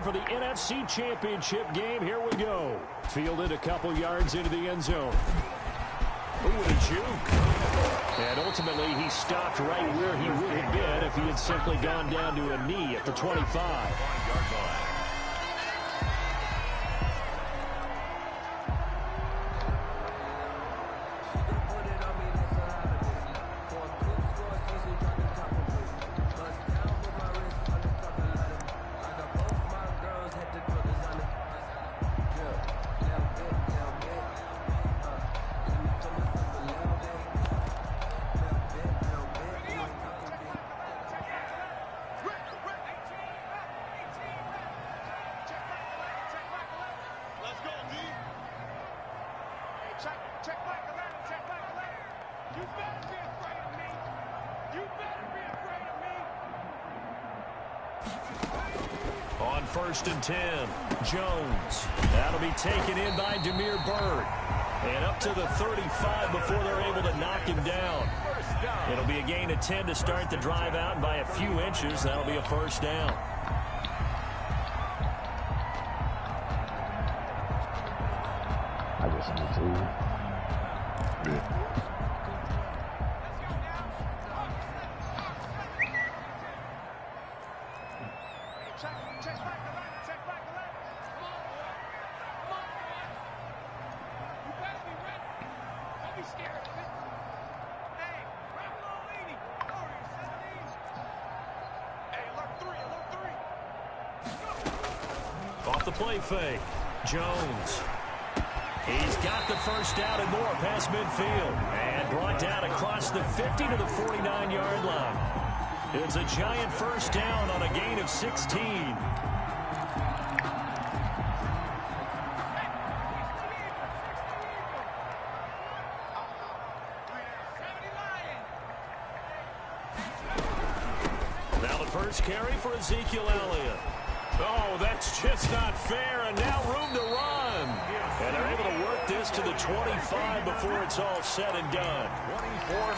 for the NFC Championship game. Here we go. Fielded a couple yards into the end zone. Ooh, what a juke. And ultimately, he stopped right where he would have been if he had simply gone down to a knee at the 25. On 1st and 10, Jones. That'll be taken in by Demir Bird. And up to the 35 before they're able to knock him down. It'll be a gain of 10 to start the drive out, and by a few inches, that'll be a first down. I just need to. Off the play fake, Jones. He's got the first down and more past midfield. And brought down across the 50 to the 49-yard line. It's a giant first down on a gain of 16. Now the first carry for Ezekiel Elliott. Oh, that's just not fair, and now room to run. And they're able to work this to the 25 before it's all said and done.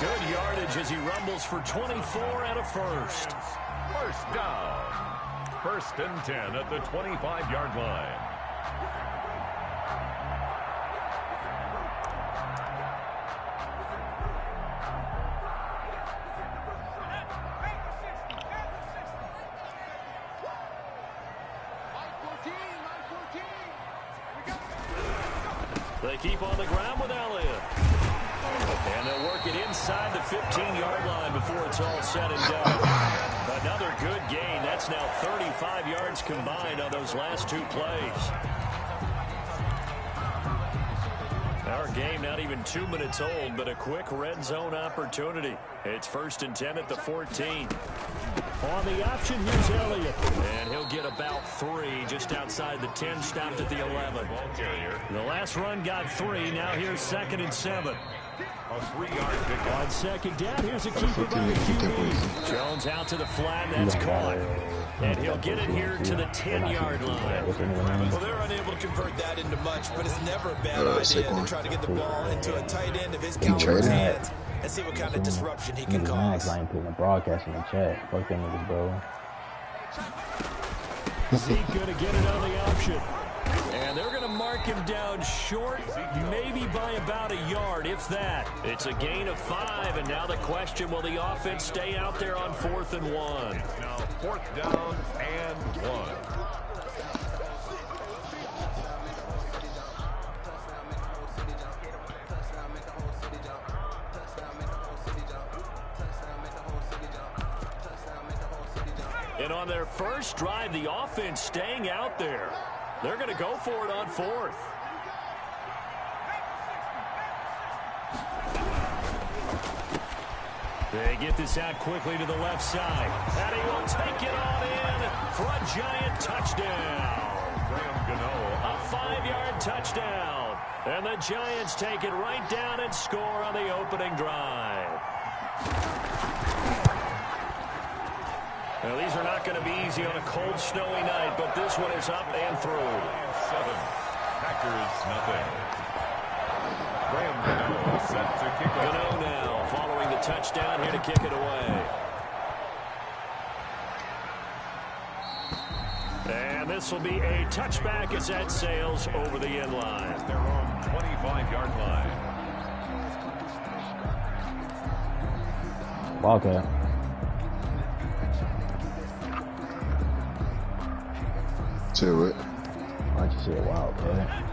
Good yardage as he rumbles for 24 and a first. First down. 1st and 10 at the 25-yard line. They keep on the ground with Elliott. And they'll work it inside the 15-yard line before it's all said and done. Another good gain. That's now 35 yards combined on those last two plays. Our game not even 2 minutes old, but a quick red zone opportunity. It's 1st and 10 at the 14. On the option, here's Elliott. And he'll get about 3 just outside the 10, stopped at the 11. The last run got 3. Now here's 2nd and 7. A 3-yard pickup. On 2nd down, here's a keeper by the QB. Jones out to the flat, that's caught. And he'll get it here to the 10-yard line. Well, they're unable to convert that into much, but it's never a bad idea to try to get the ball into a tight end of his caliber's hands and see what kind of disruption he can cause. I ain't putting a broadcast in the chat. Fuck them niggas, bro. Zeke gonna get it on the option. And they're going to mark him down short, maybe by about a yard, if that. It's a gain of 5, and now the question, will the offense stay out there on 4th and 1? Now 4th down and 1. And on their first drive, the offense staying out there. They're going to go for it on 4th. They get this out quickly to the left side. And he will take it on in for a giant touchdown. A 5-yard touchdown. And the Giants take it right down and score on the opening drive. Now, these are not going to be easy on a cold, snowy night, but this one is up and through. 7. Packers nothing. Graham Gano set to kick off. Gano now following the touchdown here to kick it away. And this will be a touchback as that sails over the end line. Their own 25-yard line. Wildcat. To it. Why'd you say a Wildcat?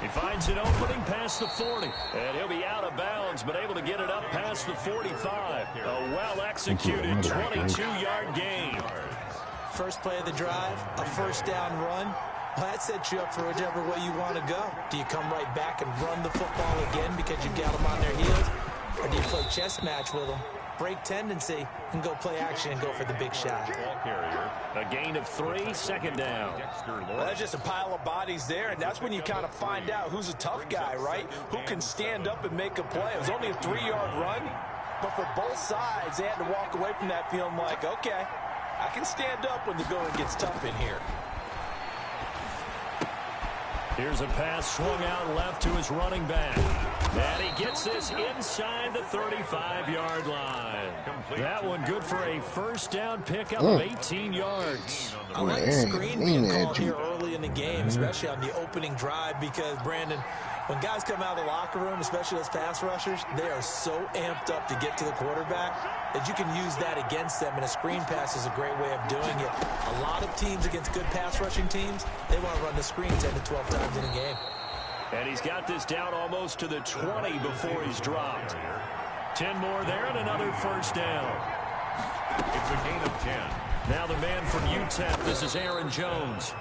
He finds an opening past the 40. And he'll be out of bounds, but able to get it up past the 45. A well-executed 22-yard gain. First play of the drive, a first down run. Well, that sets you up for whichever way you want to go. Do you come right back and run the football again because you've got them on their heels? Or do you play chess match with them, break tendency, and go play action and go for the big shot? Ball carrier. A gain of 3, second down. Well, that's just a pile of bodies there, and that's when you kind of find out who's a tough guy, right? Who can stand up and make a play. It was only a 3-yard run, but for both sides, they had to walk away from that feeling like, okay, I can stand up when the going gets tough in here. Here's a pass swung out left to his running back. And he gets this inside the 35-yard line. That one good for a first down pickup of 18 yards. I like the screen being called here early in the game, especially on the opening drive, because, Brandon, when guys come out of the locker room, especially those pass rushers, they are so amped up to get to the quarterback that you can use that against them, and a screen pass is a great way of doing it. A lot of teams against good pass rushing teams, they want to run the screen 10 to 12 times in a game. And he's got this down almost to the 20 before he's dropped. 10 more there and another first down. It's a gain of 10. Now the man from UTEP, this is Aaron Jones.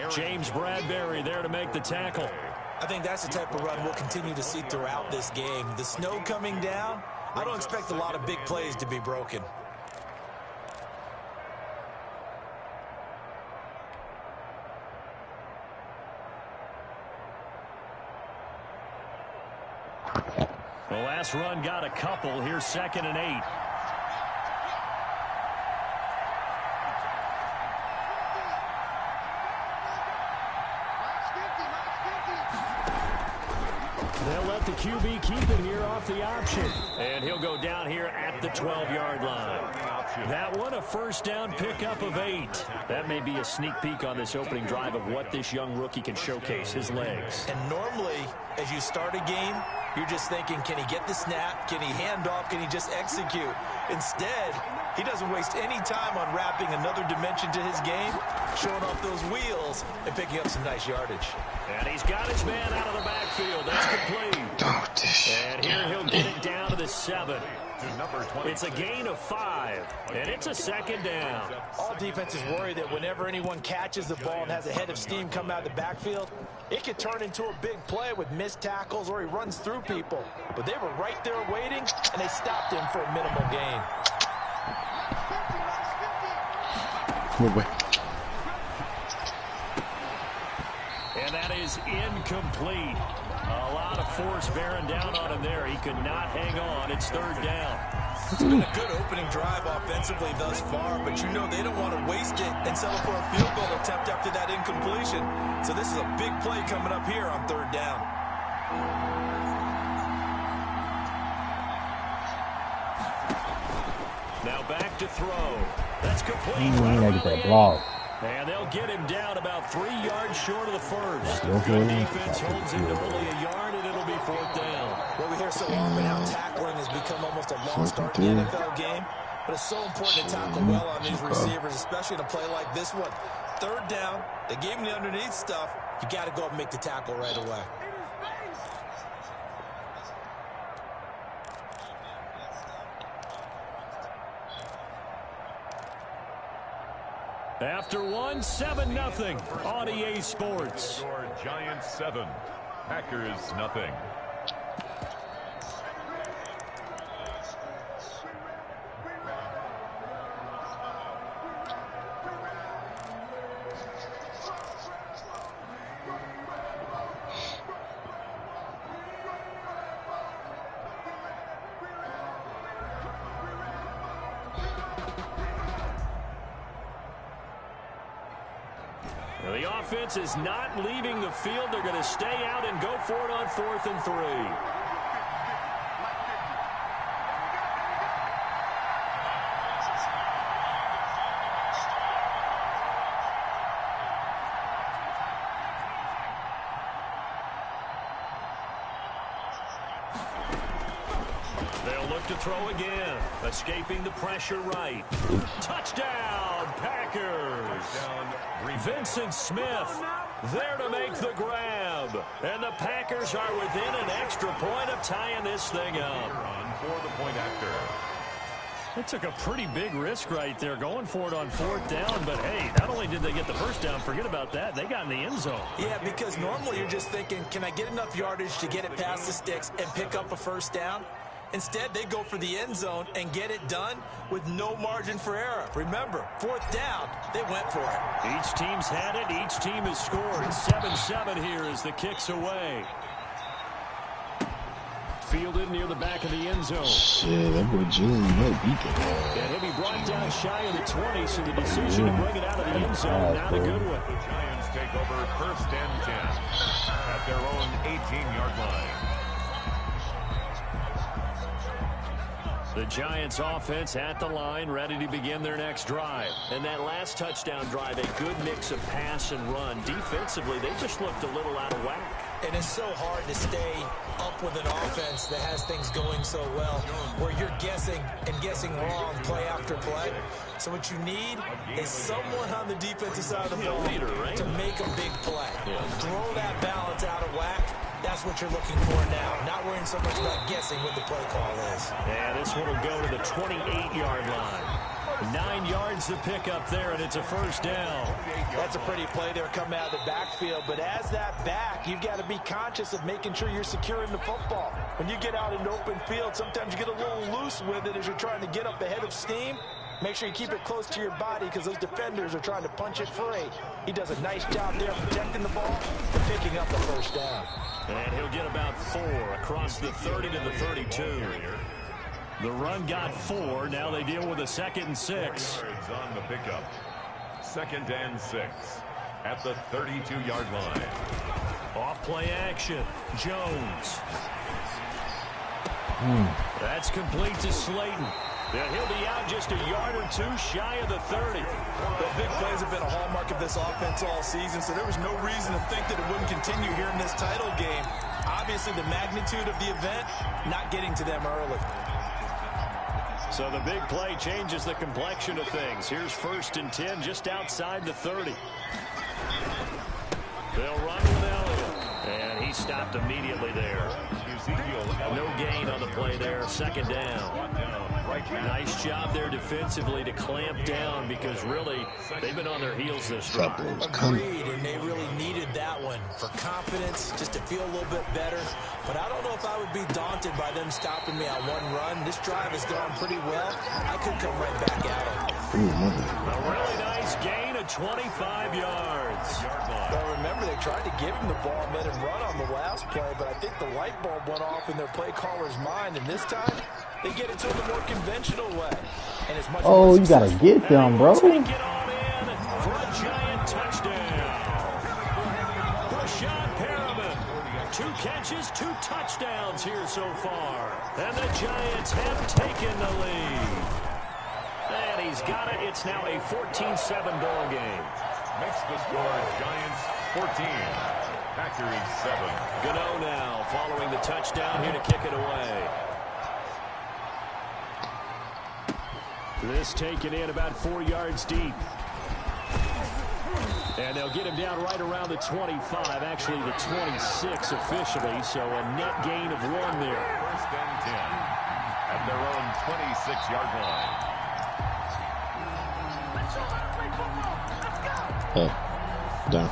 James Bradbury there to make the tackle. I think that's the type of run we'll continue to see throughout this game. The snow coming down, I don't expect a lot of big plays to be broken. The last run got a couple. Here's 2nd and 8. They'll let the QB keep it here off the option. And he'll go down here at the 12-yard line. That one, a first down pickup of 8. That may be a sneak peek on this opening drive of what this young rookie can showcase, his legs. And normally, as you start a game, you're just thinking, can he get the snap? Can he hand off? Can he just execute? Instead, he doesn't waste any time on wrapping another dimension to his game, showing off those wheels, and picking up some nice yardage. And he's got his man out of the backfield. That's complete. And here he'll get it down to the 7. It's a gain of 5, and it's a 2nd down. All defenses worry that whenever anyone catches the ball and has a head of steam come out of the backfield, it could turn into a big play with missed tackles or he runs through people. But they were right there waiting, and they stopped him for a minimal gain. And that is incomplete. A lot of force bearing down on him there. He could not hang on. It's 3rd down. It's been a good opening drive offensively thus far, but you know they don't want to waste it and settle for a field goal attempt after that incompletion. So this is a big play coming up here on 3rd down. Now back to throw. That's complete. Get that block. And they'll get him down about 3 yards short of the first. Good defense holds him to only a yard, and it'll be 4th down. Well, we hear so often how tackling has become almost a lost art in the NFL game. But it's so important to tackle well on these receivers, especially in a play like this one. 3rd down, they gave him the underneath stuff. You got to go up and make the tackle right away. After one, 7-0 on EA Sports. Giants 7, Packers nothing. The offense is not leaving the field. They're going to stay out and go for it on 4th and 3. They'll look to throw again. Escaping the pressure right. Touchdown, Packers. Vincent Smith there to make the grab. And the Packers are within an extra point of tying this thing up. For the point after. They took a pretty big risk right there going for it on 4th down. But, hey, not only did they get the first down, forget about that, they got in the end zone. Yeah, because normally you're just thinking, can I get enough yardage to get it past the sticks and pick up a first down? Instead, they go for the end zone and get it done with no margin for error. Remember, 4th down, they went for it. Each team's had it. Each team has scored. 7-7 here as the kick's away. Fielded near the back of the end zone. Shit, that boy Jalen might beat that. And he'll be brought down shy of the 20, so the decision to bring it out of the end zone, not a good one. The Giants take over 1st and 10 at their own 18-yard line. The Giants offense at the line, ready to begin their next drive. And that last touchdown drive, a good mix of pass and run. Defensively, they just looked a little out of whack. And it's so hard to stay up with an offense that has things going so well, where you're guessing and guessing wrong play after play. So what you need is someone on the defensive side of the ball to make a big play. Throw that balance out of whack. That's what you're looking for now. Not worrying so much about guessing what the play call is. And this one will go to the 28-yard line. 9 yards to pick up there, and it's a first down. That's a pretty play there coming out of the backfield. But as that back, you've got to be conscious of making sure you're securing the football. When you get out in open field, sometimes you get a little loose with it as you're trying to get up ahead of steam. Make sure you keep it close to your body because those defenders are trying to punch it free. He does a nice job there protecting the ball and picking up the first down. And he'll get about 4 across the 30 to the 32. The run got 4. Now they deal with a 2nd and 6. On the pickup. 2nd and 6 at the 32-yard line. Off play action. Jones. That's complete to Slayton. And he'll be out just a yard or 2 shy of the 30. The big plays have been a hallmark of this offense all season, so there was no reason to think that it wouldn't continue here in this title game. Obviously, the magnitude of the event, not getting to them early. So the big play changes the complexion of things. Here's 1st and 10 just outside the 30. They'll run with Elliott. And he stopped immediately there. No gain on the play there. 2nd down. Nice job there defensively to clamp down because really they've been on their heels this drive. Agreed, and they really needed that one for confidence, just to feel a little bit better. But I don't know if I would be daunted by them stopping me on one run. This drive has gone pretty well. I could come right back at them. A really nice gain of 25 yards. Well, remember, they tried to give him the ball and let him run on the last play, but I think the light bulb went off in their play caller's mind, and this time they get it to him a more conventional way. And it's much you gotta get them, bro. Take it on in for a Giant touchdown. Brashad Perriman, 2 catches, 2 touchdowns here so far. And the Giants have taken the lead. And he's got it. It's now a 14-7 ball game. Makes the score Giants 14. Packers 7. Gano now following the touchdown here to kick it away. This taken in about 4 yards deep. And they'll get him down right around the 25, actually the 26 officially, so a net gain of 1 there. 1st and 10 at their own 26-yard line. Down.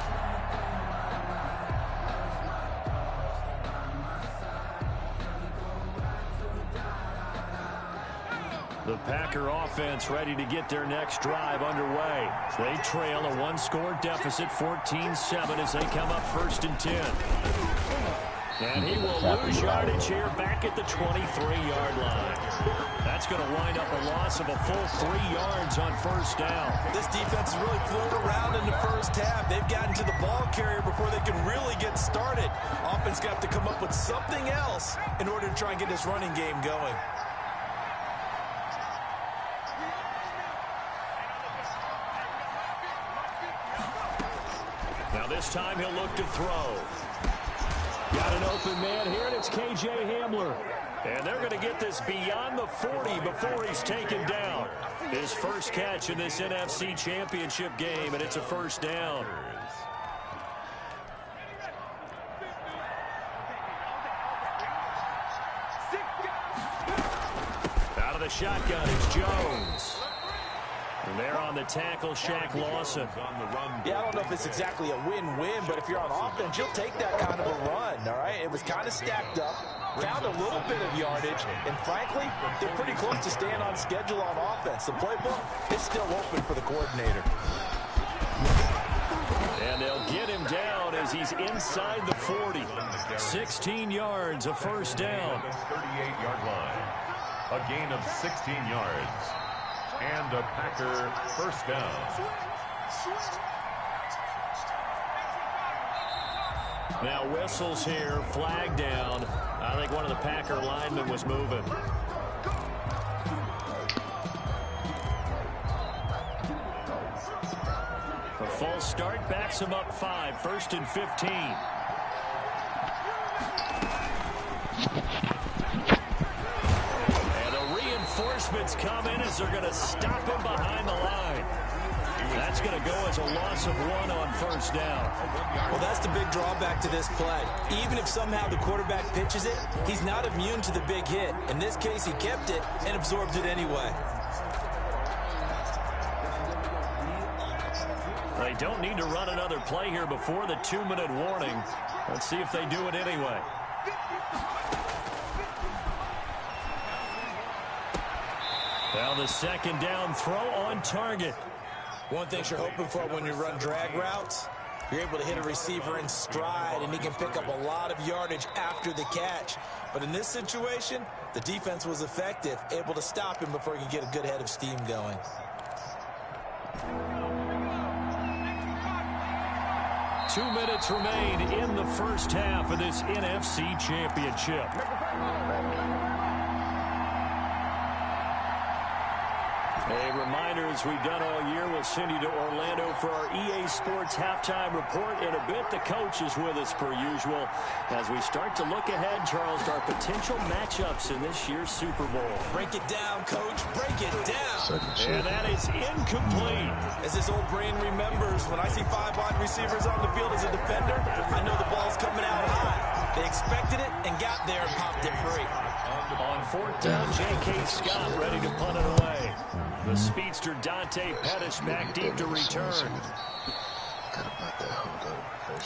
The Packer offense ready to get their next drive underway. They trail a 1-score deficit, 14-7, as they come up 1st and 10. And he will lose yardage here back at the 23-yard line. That's going to wind up a loss of a full 3 yards on first down. This defense is really floating around in the first half. They've gotten to the ball carrier before they can really get started. Offense got to come up with something else in order to try and get this running game going. Now this time he'll look to throw. Got an open man here, and it's K.J. Hamler. And they're going to get this beyond the 40 before he's taken down. His first catch in this NFC Championship game, and it's a first down. Out of the shotgun, it's Jones. And there on the tackle, Shaq Lawson. Yeah, I don't know if it's exactly a win-win, but if you're on offense, you'll take that kind of a run, all right? It was kind of stacked up, found a little bit of yardage, and frankly, they're pretty close to staying on schedule on offense. The playbook is still open for the coordinator. And they'll get him down as he's inside the 40. 16 yards, a first down. 38-yard line. A gain of 16 yards. And a Packer first down. Now whistles here, flag down. I think one of the Packer linemen was moving. A false start backs him up 5, 1st and 15. Reinforcements come in as they're going to stop him behind the line. That's going to go as a loss of 1 on first down. Well, that's the big drawback to this play. Even if somehow the quarterback pitches it, he's not immune to the big hit. In this case, he kept it and absorbed it anyway. They don't need to run another play here before the 2-minute warning. Let's see if they do it anyway. Now the second down throw on target. One thing you're hoping for when you run drag routes, you're able to hit a receiver in stride, and he can pick up a lot of yardage after the catch. But in this situation, the defense was effective, able to stop him before he could get a good head of steam going. Two minutes remain in the first half of this NFC Championship. A reminder, as we've done all year, we'll send you to Orlando for our EA Sports halftime report. In a bit, the coach is with us per usual as we start to look ahead, Charles, to our potential matchups in this year's Super Bowl. Break it down, Coach. Break it down. And that is incomplete. As this old brain remembers, when I see 5 wide receivers on the field as a defender, I know the ball's coming out high. They expected it and got there and popped it free. On 4th down, J.K. Scott ready to punt it away. The speedster Dante Pettis back deep to return.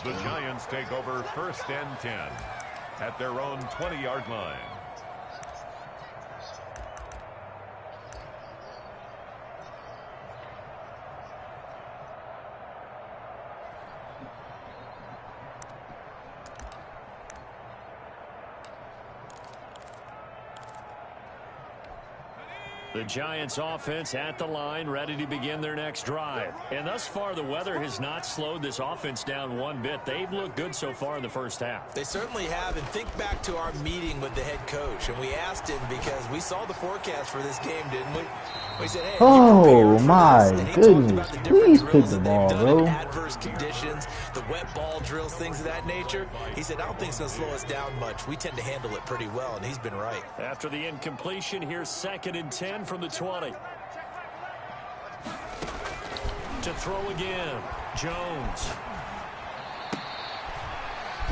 The Giants take over 1st and 10 at their own 20-yard line. The Giants offense at the line, ready to begin their next drive. And thus far, the weather has not slowed this offense down one bit. They've looked good so far in the first half. They certainly have. And think back to our meeting with the head coach. And we asked him because we saw the forecast for this game, didn't we? We said, hey, oh, my goodness. Please pick the ball, bro. Adverse conditions, the wet ball drills, things of that nature. He said, I don't think it's going to slow us down much. We tend to handle it pretty well, and he's been right. After the incompletion, here's 2nd and 10 from the 20. To throw again, Jones.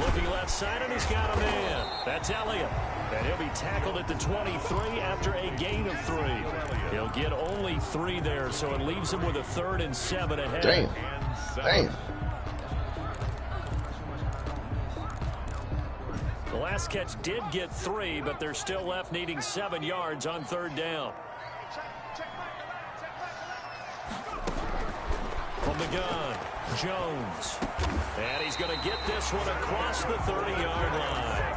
Looking left side, and he's got a man. That's Elliott. And he'll be tackled at the 23 after a gain of 3. He'll get only 3 there, so it leaves him with a 3rd and 7 ahead. Damn. Damn. The last catch did get 3, but they're still left needing 7 yards on 3rd down. From the gun, Jones. And he's going to get this one across the 30-yard line.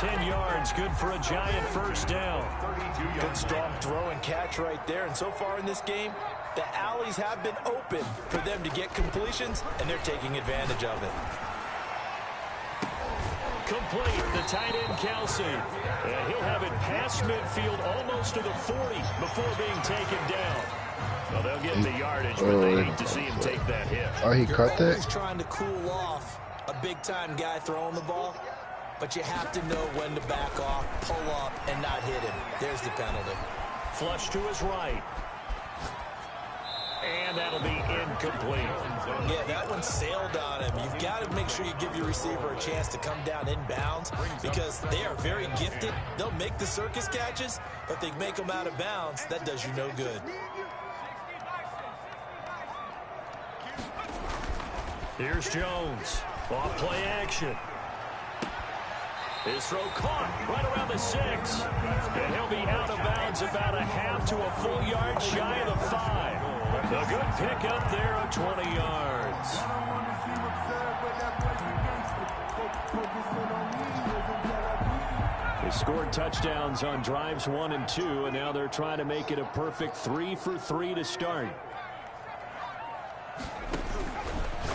10 yards, good for a Giant first down. Good strong throw and catch right there. And so far in this game, the alleys have been open for them to get completions, and they're taking advantage of it. Complete, the tight end Kelsey. And he'll have it past midfield almost to the 40 before being taken down. Well, they'll get the yardage, but they hate to see him take that hit. Oh, he caught that? He's trying to cool off a big-time guy throwing the ball, but you have to know when to back off, pull up, and not hit him. There's the penalty. Flush to his right. And that'll be incomplete. Yeah, that one sailed on him. You've got to make sure you give your receiver a chance to come down inbounds because they are very gifted. They'll make the circus catches, but they make them out of bounds. That does you no good. Here's Jones. Off play action. His throw caught right around the 6. And he'll be out of bounds about a half to a full yard shy of the 5. A good pickup there of 20 yards. They scored touchdowns on drives 1 and 2, and now they're trying to make it a perfect 3 for 3 to start.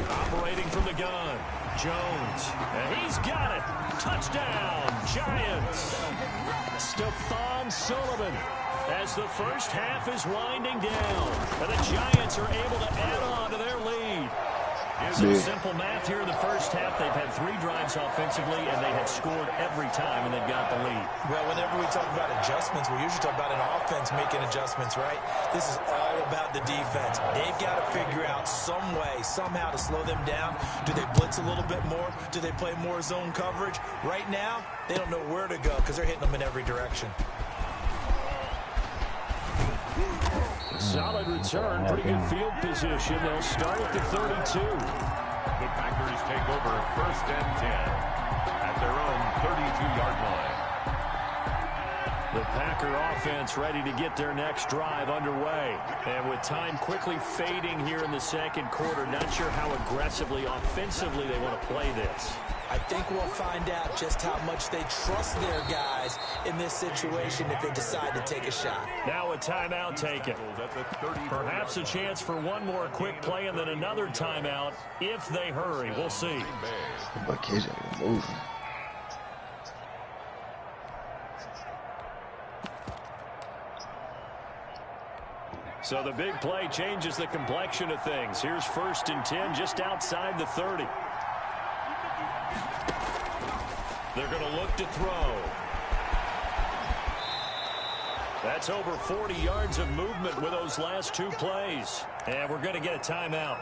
Operating from the gun, Jones, and he's got it. Touchdown, Giants. Stephon Sullivan as the first half is winding down, and the Giants are able to add on to their lead. Some simple math here in the first half. They've had 3 drives offensively, and they had scored every time, and they've got the lead. Well, whenever we talk about adjustments, we usually talk about an offense making adjustments, right? This is all about the defense. They've got to figure out some way, somehow to slow them down. Do they blitz a little bit more? Do they play more zone coverage? Right now, they don't know where to go because they're hitting them in every direction. Solid return, pretty good field position. They'll start at the 32. The Packers take over 1st and 10 at their own 32-yard line. The Packer offense ready to get their next drive underway. And with time quickly fading here in the second quarter, not sure how aggressively, offensively they want to play this. I think we'll find out just how much they trust their guys in this situation if they decide to take a shot. Now a timeout taken. Perhaps a chance for one more quick play and then another timeout if they hurry. We'll see. But kids ain't moving. So the big play changes the complexion of things. Here's 1st and 10 just outside the 30. They're going to look to throw. That's over 40 yards of movement with those last 2 plays. And we're going to get a timeout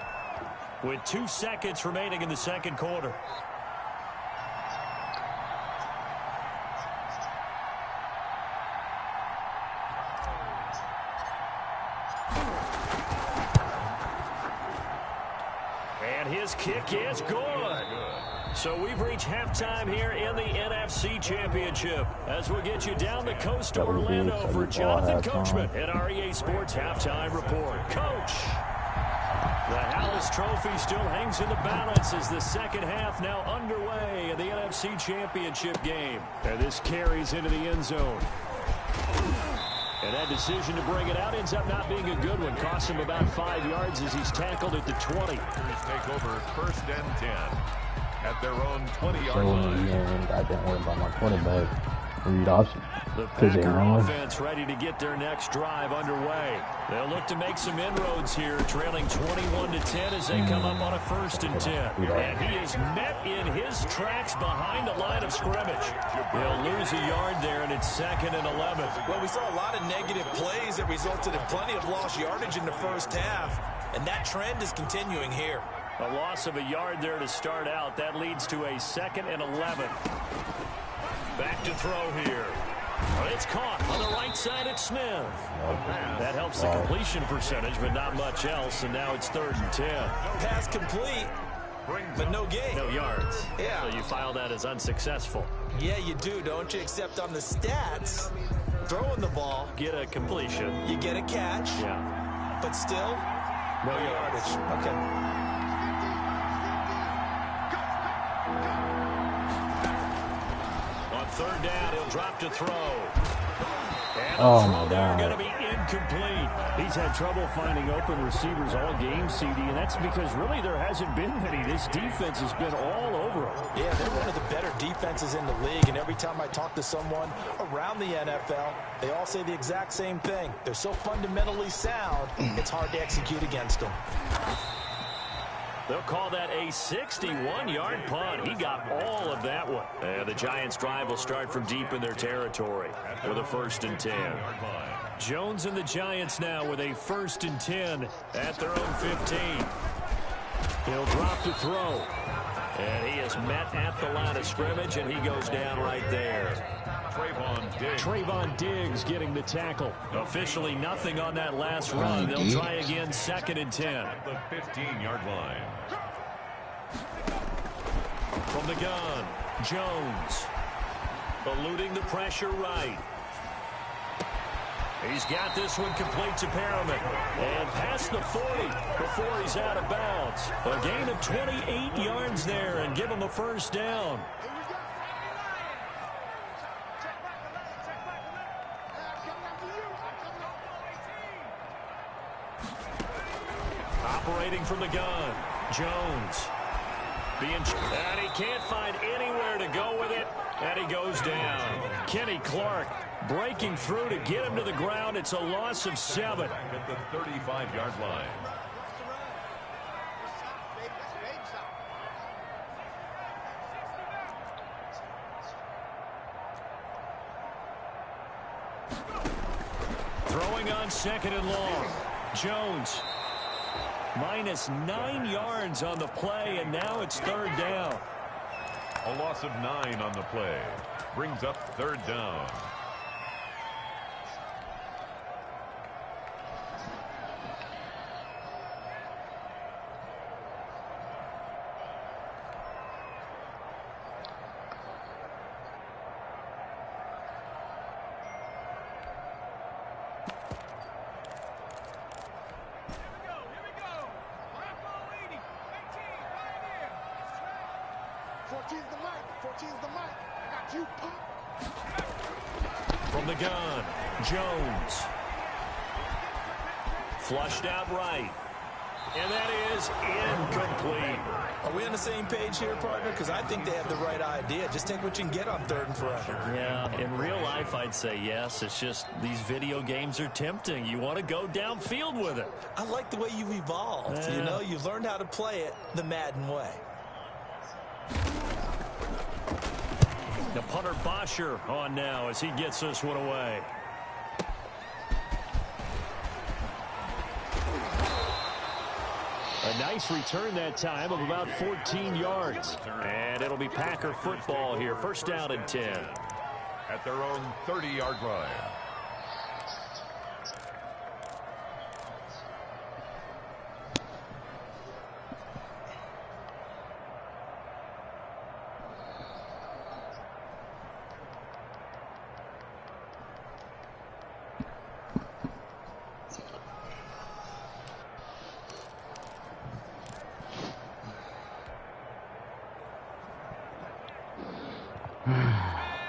with 2 seconds remaining in the second quarter. And his kick is good. So we've reached halftime here in the NFC Championship as we'll get you down the coast to Orlando for Jonathan Coachman at our EA Sports Halftime Report. Coach, the Hallis Trophy still hangs in the balance as the second half now underway in the NFC Championship game. And this carries into the end zone. And that decision to bring it out ends up not being a good one. Costs him about 5 yards as he's tackled at the 20. Take over 1st and 10 at their own 20-yard line. I didn't worry about my quarterback. Read option. The Packer offense ready to get their next drive underway. They'll look to make some inroads here, trailing 21-10 as they come up on a 1st and 10. And he is met in his tracks behind the line of scrimmage. They'll lose a yard there, and it's 2nd and 11. Well, we saw a lot of negative plays that resulted in plenty of lost yardage in the first half, and that trend is continuing here. A loss of a yard there to start out. That leads to a 2nd and 11. Back to throw here. It's caught on the right side at Smith. That helps the completion percentage, but not much else. And now it's 3rd and 10. Pass complete, but no gain. No yards. Yeah. So you file that as unsuccessful. Yeah, you do, don't you? Except on the stats, throwing the ball, Get a completion. you get a catch, Yeah. but still, No yardage. Okay. third down, he'll drop to throw. And Oh, my God. Going to be incomplete. He's had trouble finding open receivers all game, CD, and that's because really there hasn't been many. This defense has been all over them. Yeah, they're one of the better defenses in the league, and every time I talk to someone around the NFL, they all say the exact same thing. They're so fundamentally sound, it's hard to execute against them. They'll call that a 61-yard punt. He got all of that one. And the Giants' drive will start from deep in their territory with a 1st and 10. Jones and the Giants now with a 1st and 10 at their own 15. He'll drop to throw. And he is met at the line of scrimmage, and he goes down right there. Trayvon Diggs getting the tackle. Officially nothing on that last run. They'll try again 2nd and 10. At the 15-yard line. From the gun, Jones. Eluding the pressure right. He's got this one complete to Perriman. And past the 40 before he's out of bounds. A gain of 28 yards there and give him a 1st down. Operating from the gun, Jones. And he can't find anywhere to go with it, and he goes down. Kenny Clark breaking through to get him to the ground. It's a loss of 7. At the 35-yard line. Throwing on 2nd and long. Jones. -9 yards on the play, and now it's 3rd down. A loss of 9 on the play. Brings up 3rd down. From the gun, Jones. Flushed out right. And that is incomplete. Are we on the same page here, partner? Because I think they have the right idea. Just take what you can get on 3rd and forever. Yeah, in real life, I'd say yes. It's just these video games are tempting. You want to go downfield with it. I like the way you've evolved. Yeah. You know, you've learned how to play it the Madden way. The punter Bosher on now as he gets this one away. A nice return that time of about 14 yards. And it'll be Packer football here. 1st down and 10. At their own 30-yard line.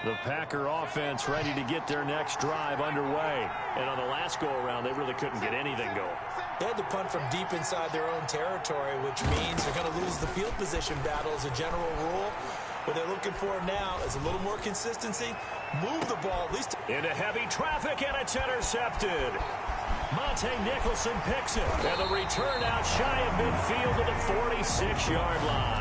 The Packer offense ready to get their next drive underway. And on the last go-around, they really couldn't get anything going. They had to punt from deep inside their own territory, which means they're going to lose the field position battle as a general rule. What they're looking for now is a little more consistency. Move the ball at least. Into heavy traffic, and it's intercepted. Monte Nicholson picks it. And the return out shy of midfield to the 46-yard line.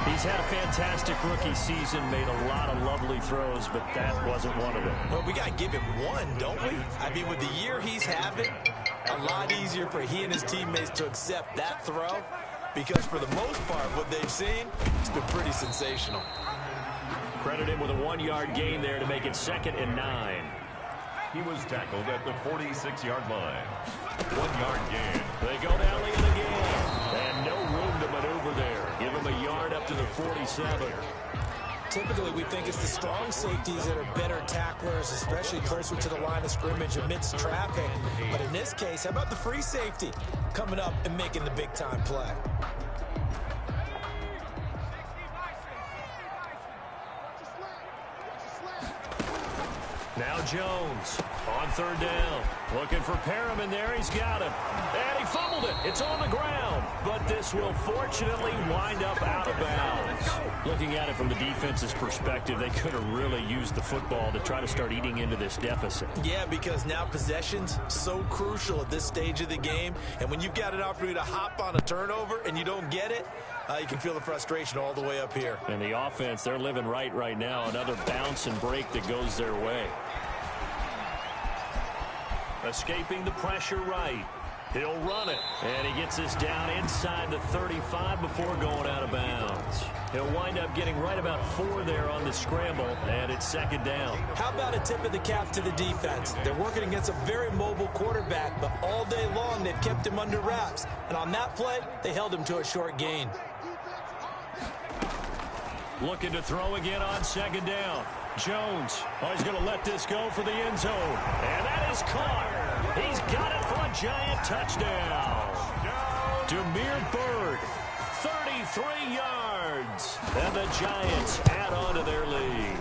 He's had a fantastic rookie season, made a lot of lovely throws, but that wasn't one of them. Well, we got to give him one, don't we? I mean, with the year he's having, a lot easier for he and his teammates to accept that throw because for the most part, what they've seen, it's been pretty sensational. Credit him with a 1-yard gain there to make it 2nd and 9. He was tackled at the 46-yard line. 1-yard gain. They go down late in the game. And no room to maneuver there. Give him a yard up to the 47. Typically, we think it's the strong safeties that are better tacklers, especially closer to the line of scrimmage amidst traffic. But in this case, how about the free safety coming up and making the big-time play? Now Jones on third down. Looking for Perriman there. He's got him. And he fumbled it. It's on the ground. But this will fortunately wind up out of bounds. Looking at it from the defense's perspective, they could have really used the football to try to start eating into this deficit. Yeah, because now possession's so crucial at this stage of the game. And when you've got an opportunity to hop on a turnover and you don't get it, you can feel the frustration all the way up here. And the offense, they're living right now. Another bounce and break that goes their way. Escaping the pressure right. He'll run it. And he gets this down inside the 35 before going out of bounds. He'll wind up getting right about 4 there on the scramble, and it's second down. How about a tip of the cap to the defense? They're working against a very mobile quarterback, but all day long they've kept him under wraps. And on that play, they held him to a short gain. Looking to throw again on second down. Jones, he's going to let this go for the end zone. And that is caught. He's got it for a giant touchdown. Demir Bird, 33 yards. And the Giants add on to their lead.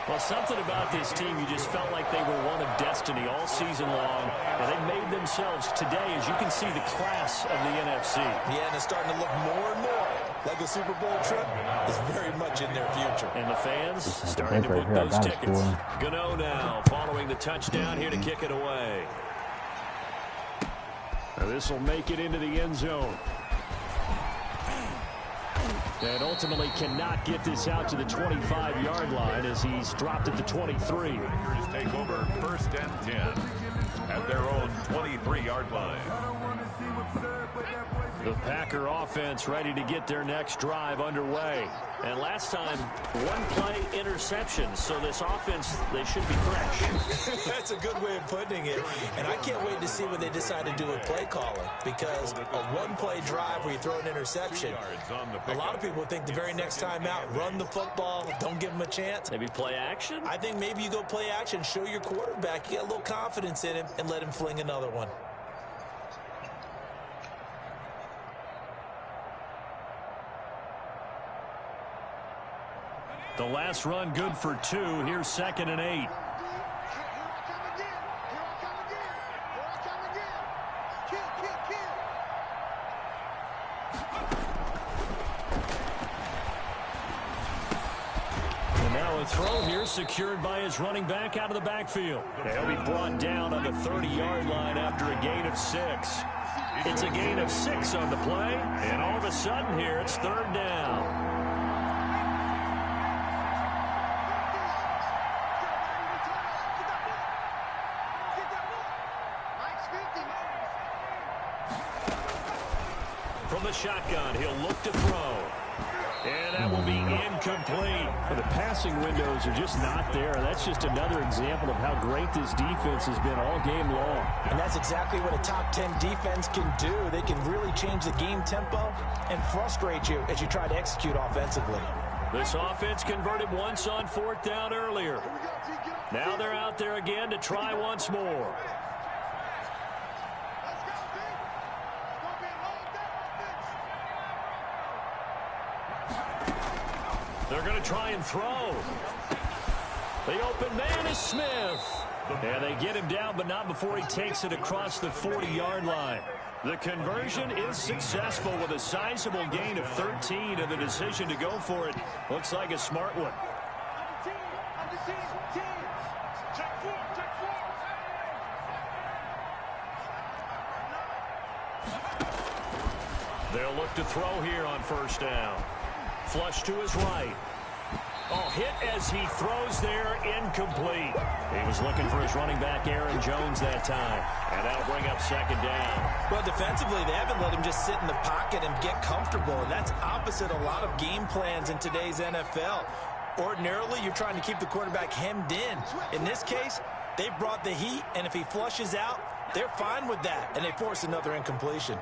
Well, something about this team, you just felt like they were one of destiny all season long. And they made themselves today, as you can see, the class of the NFC. Yeah, and it's starting to look more and more like the Super Bowl trip is very much in their future. And the fans starting to book those tickets. Gano now following the touchdown here to kick it away. Now this will make it into the end zone. And ultimately cannot get this out to the 25-yard line as he's dropped at the 23. Lakers take over first and 10 at their own 23-yard line. The Packer offense ready to get their next drive underway. And last time, one-play interception. So this offense, they should be fresh. That's a good way of putting it. And I can't wait to see what they decide to do with play calling. Because a one-play drive where you throw an interception, a lot of people think the very next time out, run the football, don't give them a chance. Maybe play action? I think maybe you go play action, show your quarterback, you got a little confidence in him, and let him fling another one. The last run good for 2. Here's 2nd and 8. And now a throw here secured by his running back out of the backfield. He'll be brought down on the 30-yard line after a gain of 6. It's a gain of 6 on the play, and all of a sudden here it's 3rd down. From the shotgun, he'll look to throw. And that will be incomplete. The passing windows are just not there. That's just another example of how great this defense has been all game long. And that's exactly what a top 10 defense can do. They can really change the game tempo and frustrate you as you try to execute offensively. This offense converted once on 4th down earlier. Now they're out there again to try once more. They're going to try and throw. The open man is Smith. And they get him down, but not before he takes it across the 40-yard line. The conversion is successful with a sizable gain of 13, and the decision to go for it looks like a smart one. They'll look to throw here on 1st down. Flush to his right. Oh, hit as he throws there, incomplete. He was looking for his running back, Aaron Jones, that time. And that'll bring up 2nd down. Well, defensively, they haven't let him just sit in the pocket and get comfortable. And that's opposite a lot of game plans in today's NFL. Ordinarily, you're trying to keep the quarterback hemmed in. In this case, they brought the heat, and if he flushes out, they're fine with that. And they force another incompletion.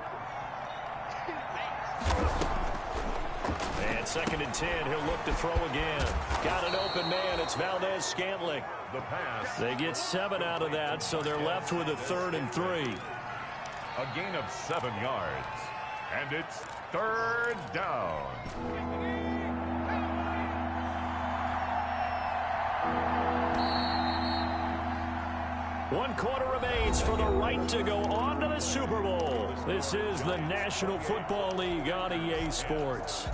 And 2nd and 10, he'll look to throw again. Got an open man. It's Valdez-Scantling. The pass. They get 7 out of that, so they're left with a 3rd and 3. A gain of 7 yards. And it's 3rd down. 1 quarter remains for the right to go on to the Super Bowl. This is the National Football League on EA Sports.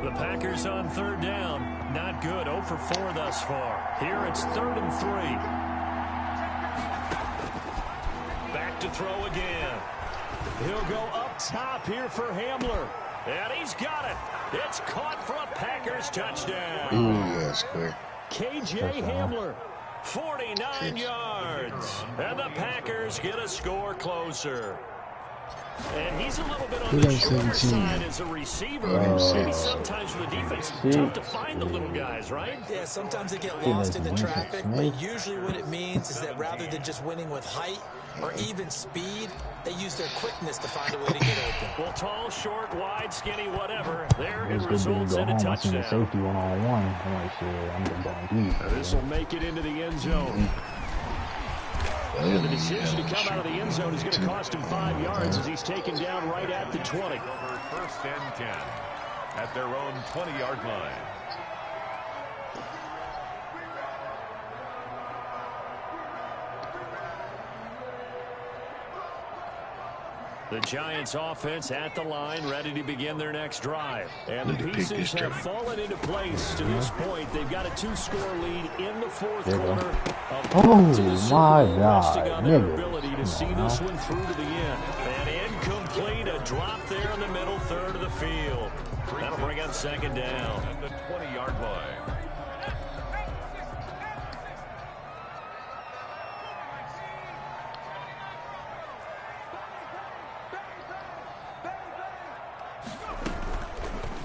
The Packers on 3rd down. Not good. 0 for 4 thus far. Here it's 3rd and 3. Back to throw again. He'll go up top here for Hamler. And he's got it. It's caught for a Packers touchdown. Ooh, that's good. KJ Hamler, 49 yards. And the Packers get a score closer. And he's a little bit on the shorter side as a receiver. Maybe sometimes for the defense, tough to find the little guys, right? Yeah, sometimes they get lost in the traffic, but usually what it means is that rather than just winning with height or even speed, they use their quickness to find a way to get open. Well, tall, short, wide, skinny, whatever. There it results in a touchdown. Safety one-on-one. I'm like, shit, I'm going to go. This will make it into the end zone. And the decision to come out of the end zone is going to cost him 5 yards as he's taken down right at the 20. First and 10 at their own 20-yard line. The Giants offense at the line, ready to begin their next drive. And the pieces have fallen into place to this point. They've got a 2-score lead in the 4th quarter. Oh, my God. Resting on their ability to see this one through to the end. And incomplete, a drop there in the middle third of the field. That'll bring up 2nd down. At the 20-yard line.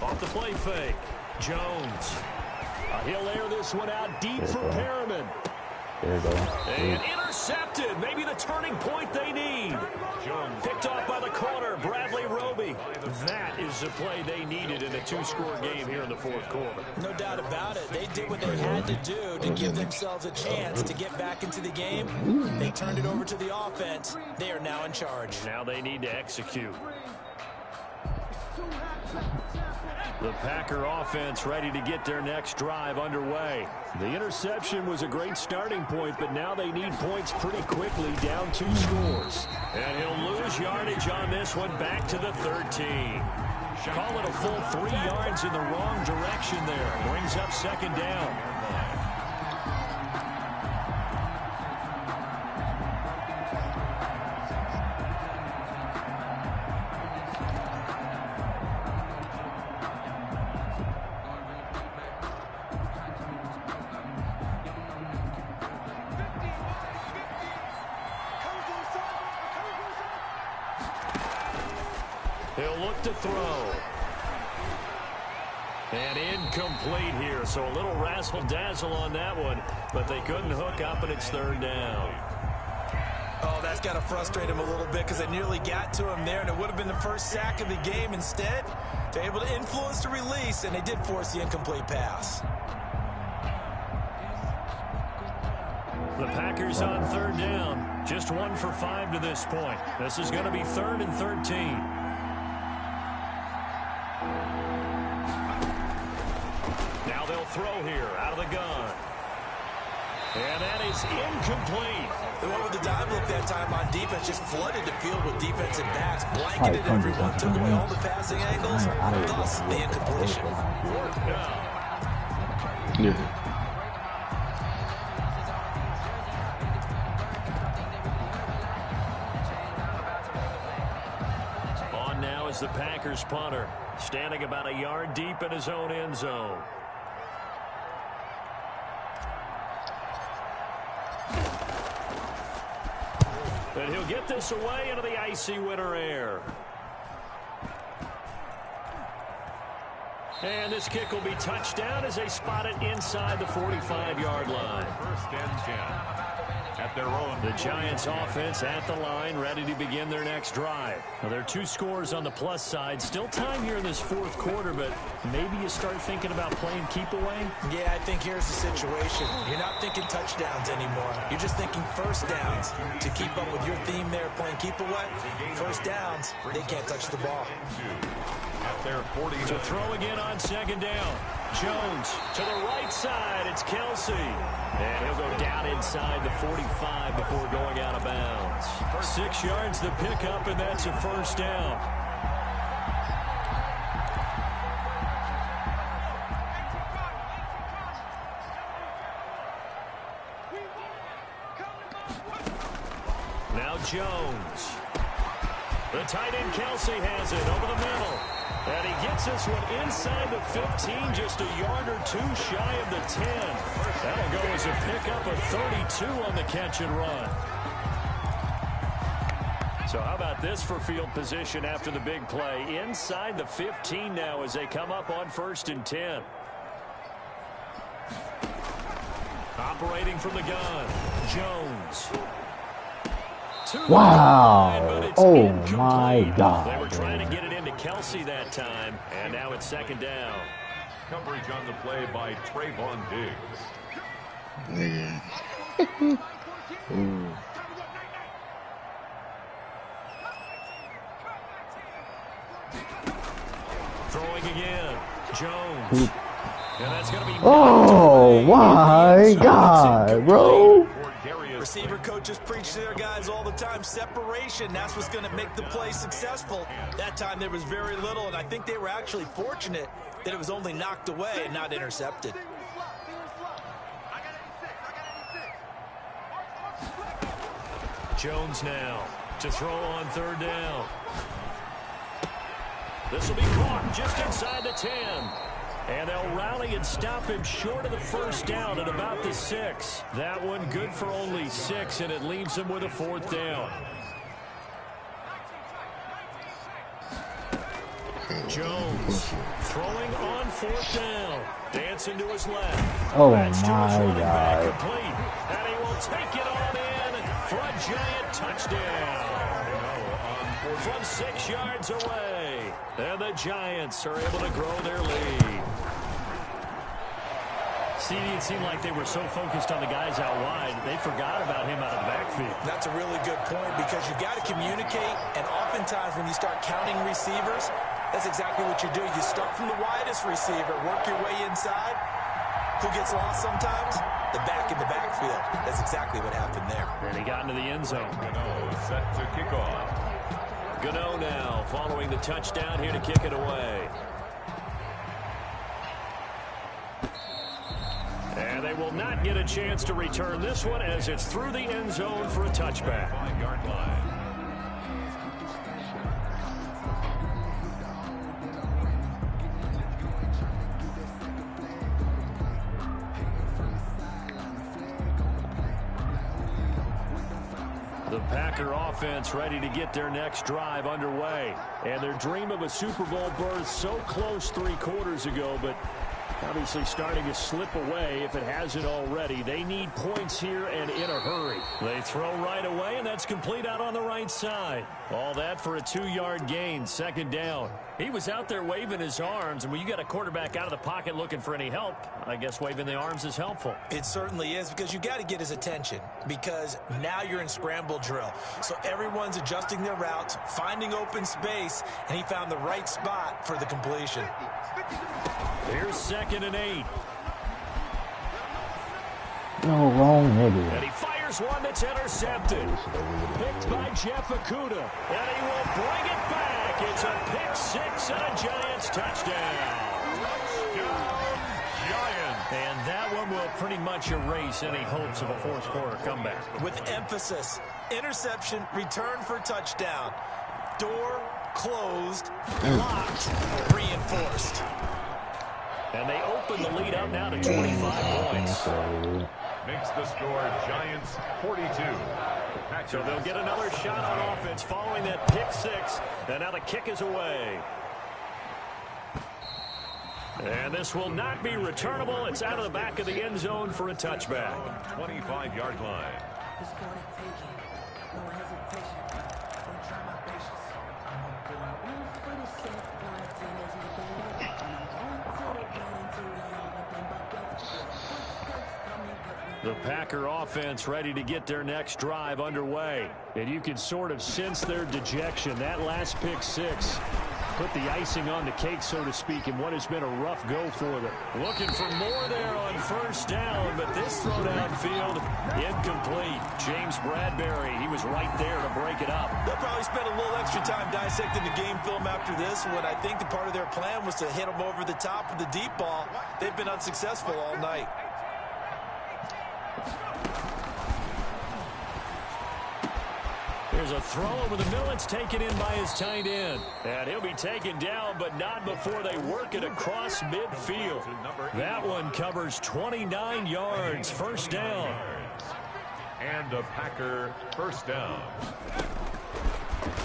Off the play fake. Jones. He'll air this one out deep for Perriman. There you go. And intercepted. Maybe the turning point they need. Jones picked off by the corner, Bradley Roby. That is the play they needed in a 2-score game here in the 4th quarter. No doubt about it. They did what they had to do to give themselves a chance to get back into the game. They turned it over to the offense. They are now in charge. Now they need to execute. The Packer offense ready to get their next drive underway. The interception was a great starting point, but now they need points pretty quickly, down 2 scores. And he'll lose yardage on this one, back to the 13. Call it a full 3 yards in the wrong direction there. Brings up 2nd down. He'll look to throw. And incomplete here, so a little razzle-dazzle on that one, but they couldn't hook up, and it's 3rd down. Oh, that's got to frustrate him a little bit because they nearly got to him there, and it would have been the first sack of the game. Instead, they're able to influence the release, and they did force the incomplete pass. The Packers on 3rd down, just 1 for 5 to this point. This is going to be 3rd and 13. Now they'll throw here out of the gun. And that is incomplete. The one with the dive look that time on defense just flooded the field with defensive backs, blanketed everyone, took away all the passing angles, thus the incompletion. Yeah. On now is the Packers punter, standing about a yard deep in his own end zone. And he'll get this away into the icy winter air. And this kick will be touched down as they spot it inside the 45-yard line. First and 10 at their own. The Giants offense at the line, ready to begin their next drive. Now, there are 2 scores on the plus side. Still time here in this 4th quarter, but maybe you start thinking about playing keep away? Yeah, I think here's the situation. You're not thinking touchdowns anymore. You're just thinking first downs. To keep up with your theme there, playing keep away, first downs, they can't touch the ball. At their 40. To throw again on 2nd down. Jones to the right side. It's Kelsey. And he'll go down inside the 45 before going out of bounds. 6 yards the pickup, and that's a first down. Now Jones. The tight end Kelsey has it over the middle. And he gets this one inside the 15, just a yard or 2 shy of the 10. That'll go as a pickup of 32 on the catch and run. So how about this for field position after the big play? Inside the 15 now as they come up on 1st and 10. Operating from the gun, Jones. Wow. Oh, my God. They were trying to get it into Kelsey that time, and now it's 2nd down. Coverage on the play by Trayvon Diggs. Nigga. Ooh. Throwing again, Jones. And that's going to be... Oh, my God, bro. Receiver coaches preach to their guys all the time. Separation, that's what's going to make the play successful. That time there was very little, and I think they were actually fortunate that it was only knocked away and not intercepted. Jones now to throw on 3rd down. This will be caught just inside the 10. And they'll rally and stop him short of the 1st down at about the 6. That one good for only 6, and it leaves him with a 4th down. Jones throwing on 4th down. Dancing to his left. Oh, That's to his my running back, God. complete. And he will take it on in for a giant touchdown. From 6 yards away. And the Giants are able to grow their lead. CD, it seemed like they were so focused on the guys out wide, they forgot about him out of the backfield. That's a really good point because you got to communicate, and oftentimes when you start counting receivers, that's exactly what you do. You start from the widest receiver, work your way inside. Who gets lost sometimes? The back in the backfield. That's exactly what happened there. And he got into the end zone. Gano set to kick off. Gano now following the touchdown here to kick it away. And they will not get a chance to return this one as it's through the end zone for a touchback. 5-yard line. The Packer offense ready to get their next drive underway. And their dream of a Super Bowl berth so close 3 quarters ago, but obviously starting to slip away if it hasn't already. They need points here and in a hurry. They throw right away, and that's complete out on the right side. All that for a 2-yard gain, 2nd down. He was out there waving his arms, and when you got a quarterback out of the pocket looking for any help, I guess waving the arms is helpful. It certainly is because you got to get his attention because now you're in scramble drill. So everyone's adjusting their routes, finding open space, and he found the right spot for the completion. Here's 2nd and 8. No, wrong nigga. And he fires one that's intercepted. Picked by Jeff Okudah. And he will bring it back. It's a pick 6 and a Giants touchdown. Giants. And that one will pretty much erase any hopes of a 4th quarter comeback. With emphasis, interception, return for touchdown. Door closed, locked, reinforced. And they open the lead up now to 25 points. Makes the score Giants 42. So they'll get another shot on offense following that pick 6. And now the kick is away. And this will not be returnable. It's out of the back of the end zone for a touchback. 25-yard line. The Packer offense ready to get their next drive underway. And you can sort of sense their dejection. That last pick six put the icing on the cake, so to speak, in what has been a rough go for them. Looking for more there on first down, but this throw downfield incomplete. James Bradbury, he was right there to break it up. They'll probably spend a little extra time dissecting the game film after this one. I think the part of their plan was to hit them over the top with the deep ball. They've been unsuccessful all night. There's a throw over the middle. It's taken in by his tight end. And he'll be taken down, but not before they work it across midfield. That one covers 29 yards. First down. And a Packer first down.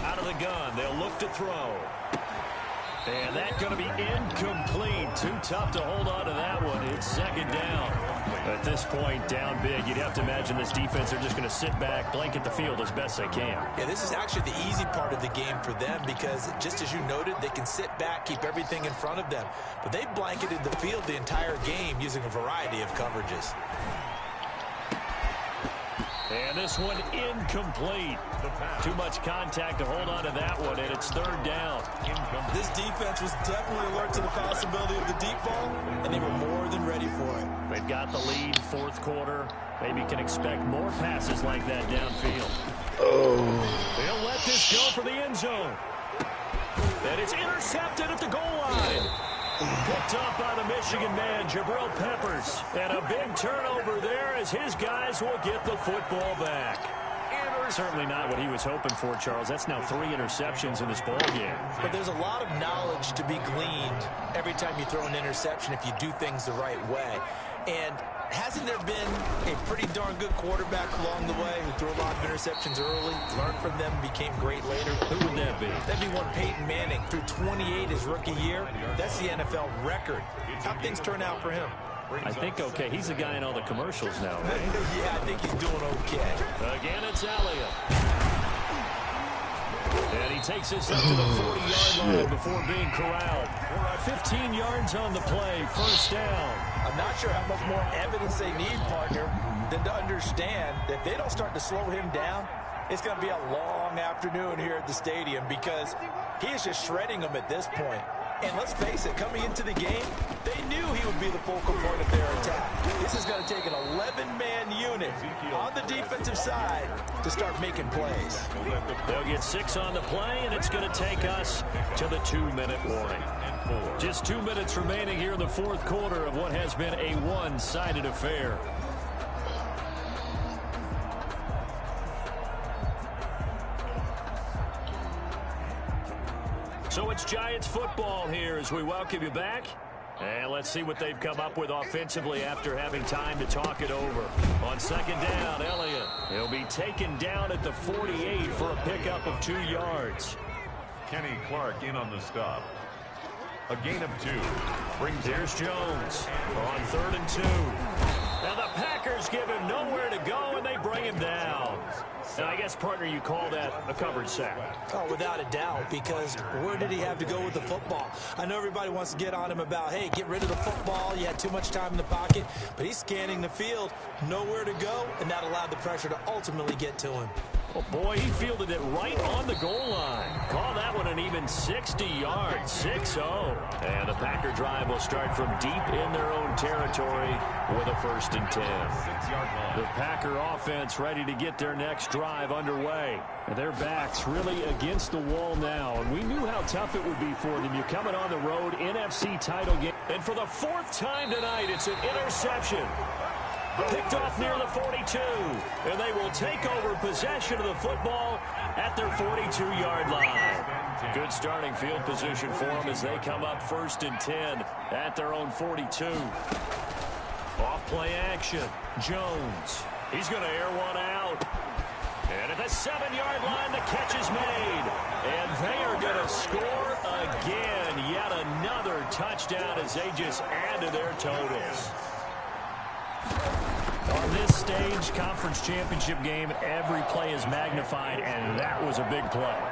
Out of the gun. They'll look to throw. And that's going to be incomplete. Too tough to hold on to that one. It's second down. At this point, down big. You'd have to imagine this defense, they're just going to sit back, blanket the field as best they can. Yeah, this is actually the easy part of the game for them because, just as you noted, they can sit back, keep everything in front of them. But they blanketed the field the entire game using a variety of coverages. And this one incomplete. Too much contact to hold on to that one, and it's third down. This defense was definitely alert to the possibility of the deep ball, and they were more than ready for it. They've got the lead, fourth quarter. Maybe can expect more passes like that downfield. They'll let this go for the end zone. And it's intercepted at the goal line. Picked up by the Michigan man, Jabril Peppers. And a big turnover there as his guys will get the football back. Certainly not what he was hoping for, Charles. That's now 3 interceptions in this ball game. But there's a lot of knowledge to be gleaned every time you throw an interception if you do things the right way. And hasn't there been a pretty darn good quarterback along the way who threw a lot of interceptions early, learned from them, became great later? Who would that be? That'd be one Peyton Manning. Threw 28 his rookie year. That's the NFL record. How'd things turn out for him? I think okay. He's the guy in all the commercials now, right? Yeah, I think he's doing okay. Again, it's Elliott. And he takes this up to the 40-yard line before being corralled. 15 yards on the play, first down. I'm not sure how much more evidence they need, partner, than to understand that if they don't start to slow him down, it's going to be a long afternoon here at the stadium because he is just shredding them at this point. And let's face it, coming into the game, they knew he would be the focal point of their attack. This is going to take an 11-man unit on the defensive side to start making plays. They'll get 6 on the play, and it's going to take us to the 2-minute warning. Just 2 minutes remaining here in the fourth quarter of what has been a one-sided affair. So it's Giants football here as we welcome you back. And let's see what they've come up with offensively after having time to talk it over. On second down, Elliott. He'll be taken down at the 48 for a pickup of 2 yards. Kenny Clark in on the stop. A gain of 2. Here's Jones on 3rd and 2. Now the Packers give him nowhere to go, and they bring him down. And I guess, partner, you call that a covered sack. Oh, without a doubt, because where did he have to go with the football? I know everybody wants to get on him about, hey, get rid of the football. You had too much time in the pocket. But he's scanning the field, nowhere to go, and that allowed the pressure to ultimately get to him. Oh, boy, he fielded it right on the goal line. Call that one an even 60 yards, 6-0. And the Packer drive will start from deep in their own territory with a 1st and 10. The Packer offense ready to get their next drive underway. And their backs really against the wall now. And we knew how tough it would be for them. You're coming on the road, NFC title game. And for the 4th time tonight, it's an interception. Picked off near the 42, and they will take over possession of the football at their 42-yard line. Good starting field position for them as they come up 1st and 10 at their own 42. Off-play action. Jones. He's going to air one out. And at the 7-yard line, the catch is made. And they are going to score again. Yet another touchdown as they just add to their totals. On this stage, conference championship game, every play is magnified, and that was a big play.